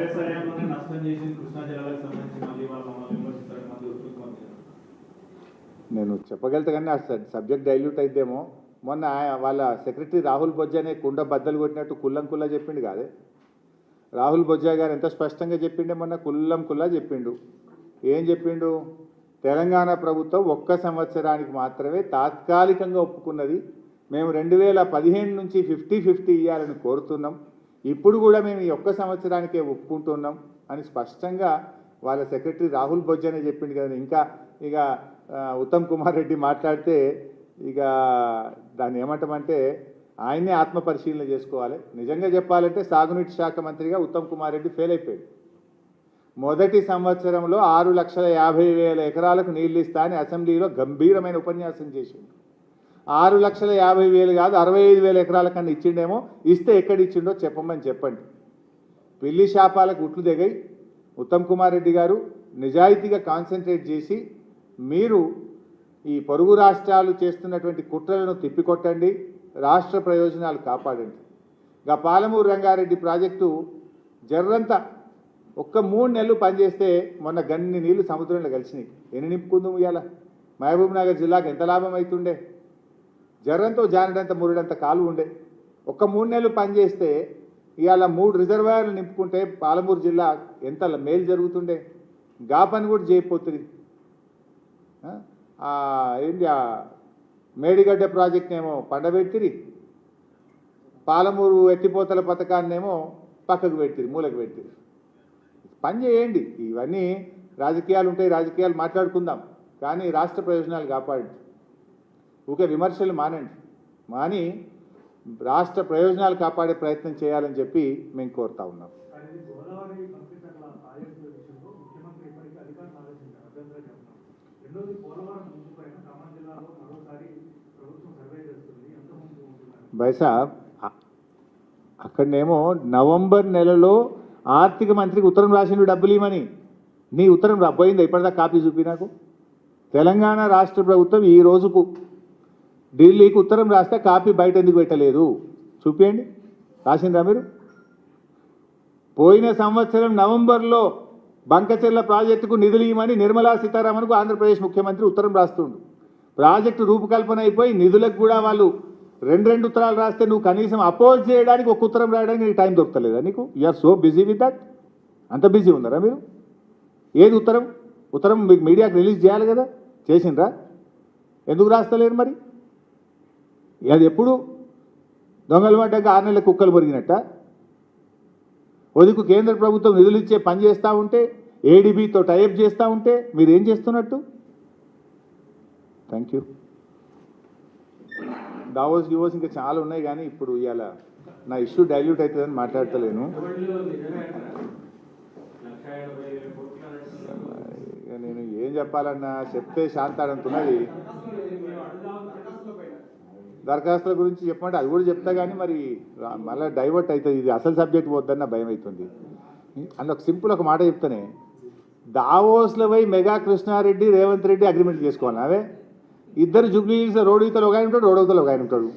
కాంగ్రెస్ హయాంలోనే నష్టం చేసింది కృష్ణా జిల్లాలకు సంబంధించి మళ్ళీ వాళ్ళ విమర్శిస్తారు మళ్ళీ నేను చెప్పగలుగుతా కానీ ఆ సబ్జెక్ట్ డైల్యూట్ అయితేమో మొన్న వాళ్ళ సెక్రటరీ రాహుల్ బొజ్జానే కుండ బద్దలు కొట్టినట్టు కుల్లం కుల్లా చెప్పిండు కాదే. రాహుల్ బొజ్జా గారు ఎంత స్పష్టంగా చెప్పిండే మొన్న కుల్లం కుల్లా చెప్పిండు. ఏం చెప్పిండు? తెలంగాణ ప్రభుత్వం 1 సంవత్సరానికి మాత్రమే తాత్కాలికంగా ఒప్పుకున్నది. మేము 2015 నుంచి 50-50 ఇవ్వాలని కోరుతున్నాం. ఇప్పుడు కూడా మేము ఈ 1 సంవత్సరానికే ఒప్పుకుంటున్నాం అని స్పష్టంగా వాళ్ళ సెక్రటరీ రాహుల్ బొజ్జానే చెప్పిండు కదా. ఇంకా ఇక ఉత్తమ్ కుమార్ రెడ్డి మాట్లాడితే ఇక దాన్ని ఏమంటామంటే ఆయన్నే ఆత్మ పరిశీలన చేసుకోవాలి. నిజంగా చెప్పాలంటే సాగునీటి శాఖ మంత్రిగా ఉత్తమ్ కుమార్ రెడ్డి ఫెయిల్ అయిపోయాడు. మొదటి సంవత్సరంలో 6,50,000 ఎకరాలకు నీళ్ళు ఇస్తా అని అసెంబ్లీలో గంభీరమైన ఉపన్యాసం చేసిండు. 6,50,000 కాదు 65,000 ఎకరాల కన్నా ఇచ్చిండేమో. ఇస్తే ఎక్కడ ఇచ్చిండో చెప్పండి. పిల్లి శాపాలకు ఉట్లు దిగాయి. ఉత్తమ్ కుమార్ రెడ్డి గారు నిజాయితీగా కాన్సన్ట్రేట్ చేసి మీరు ఈ పొరుగు రాష్ట్రాలు చేస్తున్నటువంటి కుట్రలను తిప్పికొట్టండి, రాష్ట్ర ప్రయోజనాలు కాపాడండి. ఇంకా పాలమూరు రంగారెడ్డి ప్రాజెక్టు జర్రంతా 3 నెలలు పనిచేస్తే మొన్న గన్ని నీళ్లు సముద్రంలో కలిసినాయి. ఎన్ని నింపుకుందాం ఇవాళ? మహబూబ్ నగర్ జిల్లాకు ఎంత లాభం అవుతుండే? జర్రంతో జానడంత మురుడంత కాలు ఉండే. 3 నెలలు పనిచేస్తే ఇవాళ 3 రిజర్వాయర్లు నింపుకుంటే పాలమూరు జిల్లా ఎంత మేలు జరుగుతుండే. గా పని కూడా చేయకపోతుంది. ఏంటి మేడిగడ్డ ప్రాజెక్ట్నేమో పండబెట్టిరి, పాలమూరు ఎత్తిపోతల పథకాన్నేమో పక్కకు పెట్టిరి, మూలకు పెట్టిరి. పని చేయండి. ఇవన్నీ రాజకీయాలు ఉంటాయి, రాజకీయాలు మాట్లాడుకుందాం, కానీ రాష్ట్ర ప్రయోజనాలు కాపాడండి. ఊకే విమర్శలు మాని రాష్ట్ర ప్రయోజనాలు కాపాడే ప్రయత్నం చేయాలని చెప్పి మేము కోరుతా ఉన్నాం. బైసాబ్ అక్కడనేమో నవంబర్ నెలలో ఆర్థిక మంత్రికి ఉత్తరం రాసిండు డబ్బులు ఇవ్వమని. నీ ఉత్తరం పోయిందా ఇప్పటిదాకా? కాపీ చూపి నాకు. తెలంగాణ రాష్ట్ర ప్రభుత్వం ఈ రోజుకు ఢిల్లీకి ఉత్తరం రాస్తే కాపీ బయట ఎందుకు పెట్టలేదు చూపించండి. రాసిండ్రా మీరు? పోయిన సంవత్సరం నవంబర్లో బంకచెర్ల ప్రాజెక్టుకు నిధులు ఇవ్వమని నిర్మలా సీతారామన్కు ఆంధ్రప్రదేశ్ ముఖ్యమంత్రి ఉత్తరం రాస్తుండు. ప్రాజెక్టు రూపకల్పన అయిపోయి నిధులకు కూడా వాళ్ళు 2 ఉత్తరాలు రాస్తే నువ్వు కనీసం అపోజ్ చేయడానికి 1 ఉత్తరం రాయడానికి నీకు టైం దొరకలేదా నీకు? You're so busy with that. అంత బిజీ ఉన్నారా మీరు? ఏది ఉత్తరం మీకు మీడియాకు రిలీజ్ చేయాలి కదా, చేసిండ్రా? ఎందుకు రాస్తలేరు మరి? అది ఎప్పుడు దొంగలు పడ్డాక 6 నెలల కుక్కలు పొరిగినట్ట? ఒదుకు కేంద్ర ప్రభుత్వం నిధులు ఇచ్చే పని చేస్తూ ఉంటే, ఏడీబీతో టైప్ చేస్తూ ఉంటే మీరు ఏం చేస్తున్నట్టు? Thank you. దావోస్ గివోస్ ఇంకా చాలా ఉన్నాయి, కానీ ఇప్పుడు ఇవాళ నా ఇష్యూ డైల్యూట్ అవుతుందని మాట్లాడతలేను. నేను ఏం చెప్పాలన్నా చెప్తే శాంతాడంతున్నది. దరఖాస్తుల గురించి చెప్పమంటే అది కూడా చెప్తా, కానీ మరి మళ్ళీ డైవర్ట్ అవుతుంది. ఇది అసలు సబ్జెక్ట్ పోద్దన్న భయం అవుతుంది. అందులో సింపుల్ ఒక మాట చెప్తానే, దావోస్లో పోయి మెగా కృష్ణారెడ్డి రేవంత్ రెడ్డి అగ్రిమెంట్ చేసుకోవాలి. అవే ఇద్దరు జూబ్లీహిల్స్లో రోడ్ ఇతలు ఒక ఆయన ఉంటాడు, రోడ్ అవతల ఒక ఆయన ఉంటాడు.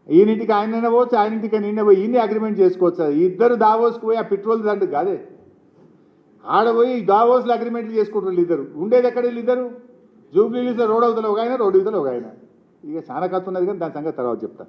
ఈయనింటికి ఆయనైనా పోవచ్చు, ఆయనింటికి నిన్న పోయి ఈయన్ని అగ్రిమెంట్ చేసుకోవచ్చు. ఇద్దరు దావోస్కి పోయి ఆ పెట్రోల్ దండు కాదే, ఆడపోయి దావోస్లో అగ్రిమెంట్లు చేసుకుంటారు. ఇద్దరు ఉండేది ఎక్కడ? వీళ్ళిద్దరు జూబ్లీహిల్స్లో రోడ్ అవతల ఒక ఆయన, రోడ్ ఇవతల ఒక ఆయన. ఇక చాలా కథ ఉన్నది, కానీ దాని సంగతి తర్వాత చెప్తా.